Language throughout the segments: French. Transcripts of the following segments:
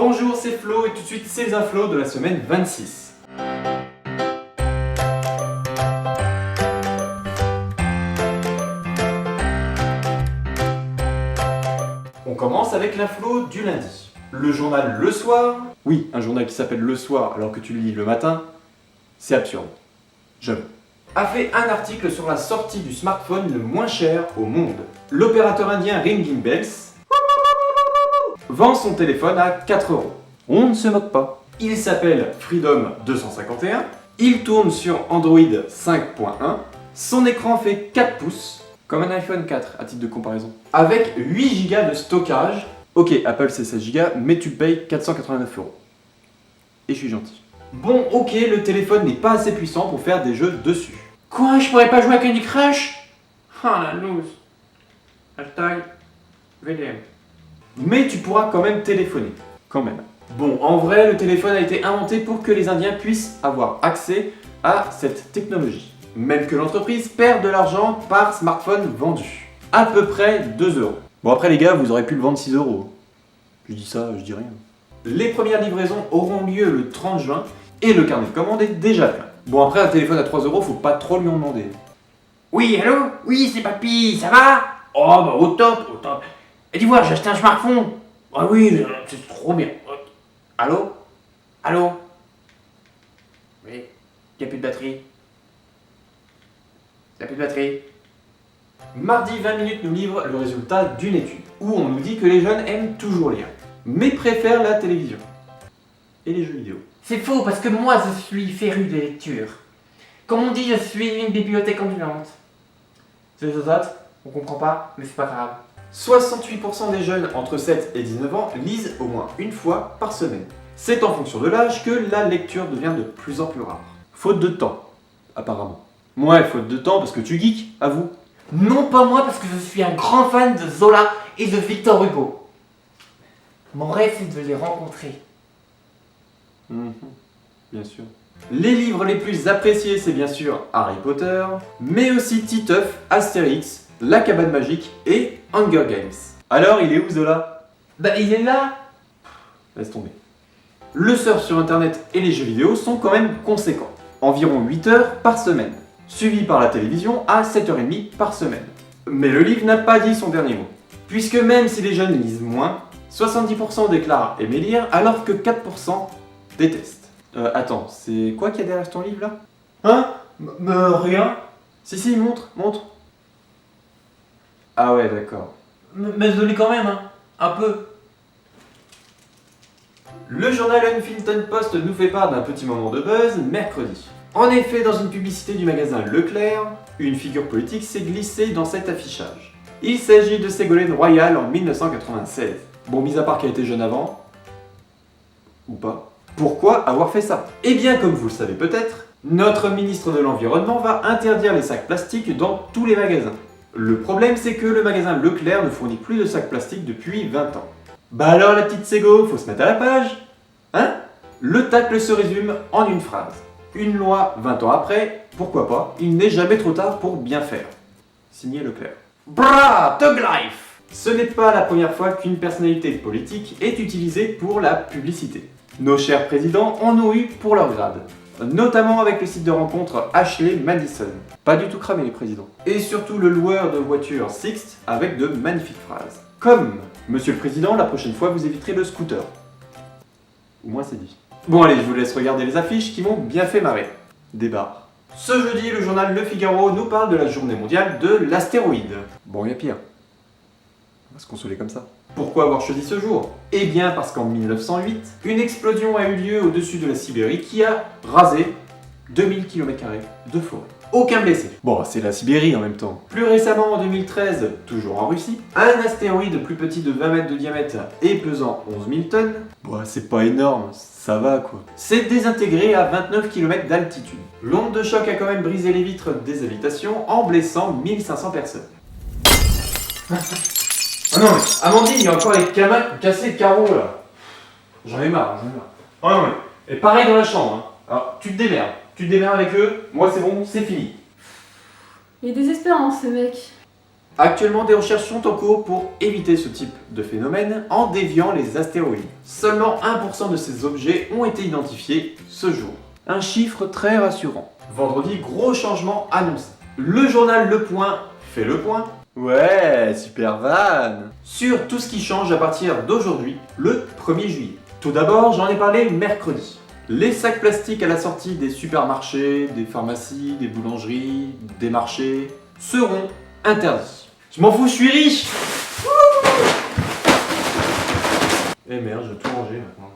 Bonjour, c'est Flo et tout de suite c'est les inflos de la semaine 26. On commence avec l'inflo du lundi. Le journal Le Soir, oui, un journal qui s'appelle Le Soir alors que tu le lis le matin, c'est absurde. J'avoue. A fait un article sur la sortie du smartphone le moins cher au monde. L'opérateur indien Ringing Bells vend son téléphone à 4 €. On ne se moque pas. Il s'appelle Freedom 251, il tourne sur Android 5.1, son écran fait 4 pouces, comme un iPhone 4 à titre de comparaison, avec 8 Go de stockage. Ok, Apple c'est 16 Go, mais tu payes 489 €. Et je suis gentil. Bon, ok, le téléphone n'est pas assez puissant pour faire des jeux dessus. Quoi, je pourrais pas jouer à Candy Crush? Ah la loose. Hashtag VDM. Mais tu pourras quand même téléphoner. Quand même. Bon, en vrai, le téléphone a été inventé pour que les Indiens puissent avoir accès à cette technologie. Même que l'entreprise perd de l'argent par smartphone vendu. À peu près 2 €. Bon, après les gars, vous aurez pu le vendre 6 €. Je dis ça, je dis rien. Les premières livraisons auront lieu le 30 juin et le carnet de commande est déjà plein. Bon, après, un téléphone à 3 €, faut pas trop lui en demander. Oui, allô? Oui, c'est papy, ça va? Oh, bah au top, au top. Et dis-moi, j'ai acheté un smartphone. Ah oui, c'est trop bien. Allô? Allô? Oui, y'a plus de batterie. Y'a plus de batterie. Mardi 20 minutes nous livre le résultat d'une étude où on nous dit que les jeunes aiment toujours lire, mais préfèrent la télévision et les jeux vidéo. C'est faux, parce que moi, je suis féru de lecture. Comme on dit, je suis une bibliothèque ambulante. C'est les autres, on comprend pas, mais c'est pas grave. 68% des jeunes entre 7 et 19 ans lisent au moins une fois par semaine. C'est en fonction de l'âge que la lecture devient de plus en plus rare. Faute de temps, apparemment. Ouais, faute de temps parce que tu geeks, à vous. Non, pas moi, parce que je suis un grand fan de Zola et de Victor Hugo. Mon rêve, c'est de les rencontrer. Bien sûr. Les livres les plus appréciés, c'est bien sûr Harry Potter, mais aussi Titeuf, Astérix, La Cabane Magique et Hunger Games. Alors, il est où Zola? Bah, il est là. Laisse tomber. Le surf sur internet et les jeux vidéo sont quand même conséquents. Environ 8 heures par semaine, suivi par la télévision à 7h30 par semaine. Mais le livre n'a pas dit son dernier mot. Puisque même si les jeunes lisent moins, 70% déclarent aimer lire alors que 4% détestent. Attends, c'est quoi qu'il y a derrière ton livre là? Hein? Rien. Si, montre. Ah ouais, d'accord. Mais je lis quand même, hein. Un peu. Le journal Huffington Post nous fait part d'un petit moment de buzz mercredi. En effet, dans une publicité du magasin Leclerc, une figure politique s'est glissée dans cet affichage. Il s'agit de Ségolène Royal en 1996. Bon, mis à part qu'elle était jeune avant, ou pas. Pourquoi avoir fait ça? Eh bien, comme vous le savez peut-être, notre ministre de l'Environnement va interdire les sacs plastiques dans tous les magasins. Le problème, c'est que le magasin Leclerc ne fournit plus de sacs plastiques depuis 20 ans. Bah alors la petite Ségo, faut se mettre à la page. Hein? Le tacle se résume en une phrase. Une loi 20 ans après, pourquoi pas, il n'est jamais trop tard pour bien faire. Signé Leclerc. Brah, Thug Life. Ce n'est pas la première fois qu'une personnalité politique est utilisée pour la publicité. Nos chers présidents en ont eu pour leur grade. Notamment avec le site de rencontre Ashley Madison. Pas du tout cramé les présidents. Et surtout le loueur de voitures Sixt avec de magnifiques phrases. Comme Monsieur le Président, la prochaine fois vous éviterez le scooter. Au moins c'est dit. Bon allez, je vous laisse regarder les affiches qui m'ont bien fait marrer. Des barres. Ce jeudi, le journal Le Figaro nous parle de la journée mondiale de l'astéroïde. Bon, il y a pire. On va se consoler comme ça. Pourquoi avoir choisi ce jour? Eh bien parce qu'en 1908, une explosion a eu lieu au-dessus de la Sibérie qui a rasé 2000 km² de forêt. Aucun blessé. Bon, c'est la Sibérie en même temps. Plus récemment, en 2013, toujours en Russie, un astéroïde plus petit de 20 mètres de diamètre et pesant 11 000 tonnes, bon, c'est pas énorme, ça va quoi, s'est désintégré à 29 km d'altitude. L'onde de choc a quand même brisé les vitres des habitations en blessant 1500 personnes. Ah non mais, Amandine, il y a encore les camas qui ont cassé le carreau là. J'en ai marre. Ah non mais, et pareil dans la chambre, hein. Alors, tu te démerdes avec eux, moi c'est bon, c'est fini. Il est désespérant ce mec. Actuellement, des recherches sont en cours pour éviter ce type de phénomène en déviant les astéroïdes. Seulement 1% de ces objets ont été identifiés ce jour. Un chiffre très rassurant. Vendredi, gros changement annoncé. Le journal Le Point fait le point. Ouais, super van. Sur tout ce qui change à partir d'aujourd'hui, le 1er juillet. Tout d'abord, j'en ai parlé mercredi. Les sacs plastiques à la sortie des supermarchés, des pharmacies, des boulangeries, des marchés seront interdits. Je m'en fous, je suis riche. Eh merde, je vais tout ranger maintenant.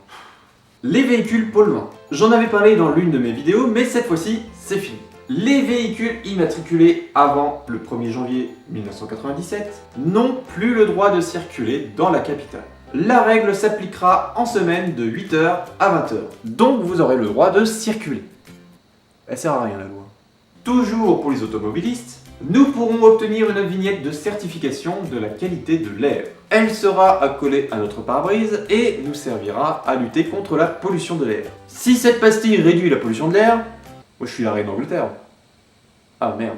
Les véhicules polluants. J'en avais parlé dans l'une de mes vidéos, mais cette fois-ci, c'est fini. Les véhicules immatriculés avant le 1er janvier 1997 n'ont plus le droit de circuler dans la capitale. La règle s'appliquera en semaine de 8h à 20h. Donc vous aurez le droit de circuler. Elle sert à rien la loi. Toujours pour les automobilistes, nous pourrons obtenir une vignette de certification de la qualité de l'air. Elle sera accolée à notre pare-brise et nous servira à lutter contre la pollution de l'air. Si cette pastille réduit la pollution de l'air, moi je suis la reine d'Angleterre. Ah merde.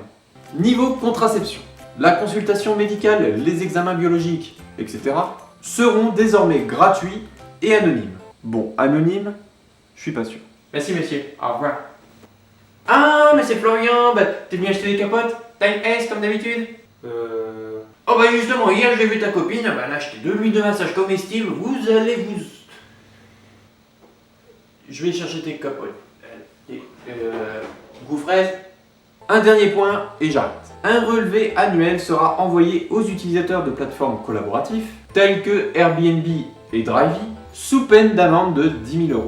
Niveau contraception, la consultation médicale, les examens biologiques, etc. seront désormais gratuits et anonymes. Bon, anonyme, je suis pas sûr. Merci monsieur, au revoir. Ah, mais c'est Florian, bah t'es venu acheter des capotes? T'as une S comme d'habitude? Oh bah justement, hier j'ai vu ta copine, bah elle a acheté de l'huile de massage comestible, vous allez vous... Je vais chercher tes capotes. Goût fraise. Un dernier point et j'arrête. Un relevé annuel sera envoyé aux utilisateurs de plateformes collaboratives telles que Airbnb et Drivey sous peine d'amende de 10 000 €.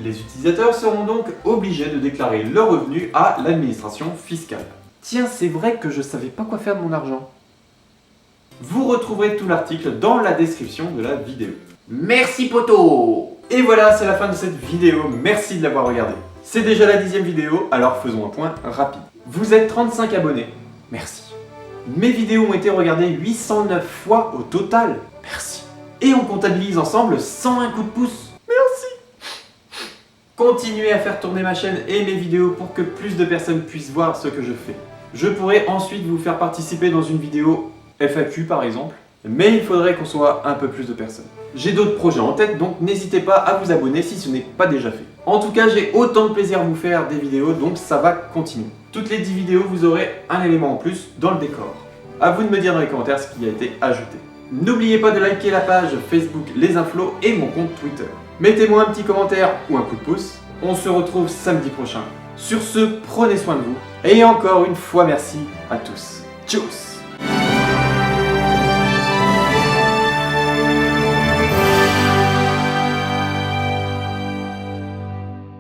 Les utilisateurs seront donc obligés de déclarer leurs revenus à l'administration fiscale. Tiens, c'est vrai que je savais pas quoi faire de mon argent. Vous retrouverez tout l'article dans la description de la vidéo. Merci poto. Et voilà, c'est la fin de cette vidéo, merci de l'avoir regardée. C'est déjà la 10e vidéo, alors faisons un point rapide. Vous êtes 35 abonnés, merci. Mes vidéos ont été regardées 809 fois au total, merci. Et on comptabilise ensemble 101 coups de pouce, merci. Continuez à faire tourner ma chaîne et mes vidéos pour que plus de personnes puissent voir ce que je fais. Je pourrais ensuite vous faire participer dans une vidéo FAQ par exemple, mais il faudrait qu'on soit un peu plus de personnes. J'ai d'autres projets en tête, donc n'hésitez pas à vous abonner si ce n'est pas déjà fait. En tout cas, j'ai autant de plaisir à vous faire des vidéos, donc ça va continuer. Toutes les 10 vidéos, vous aurez un élément en plus dans le décor. A vous de me dire dans les commentaires ce qui a été ajouté. N'oubliez pas de liker la page Facebook Les Inflos et mon compte Twitter. Mettez-moi un petit commentaire ou un coup de pouce. On se retrouve samedi prochain. Sur ce, prenez soin de vous. Et encore une fois, merci à tous. Tchuss!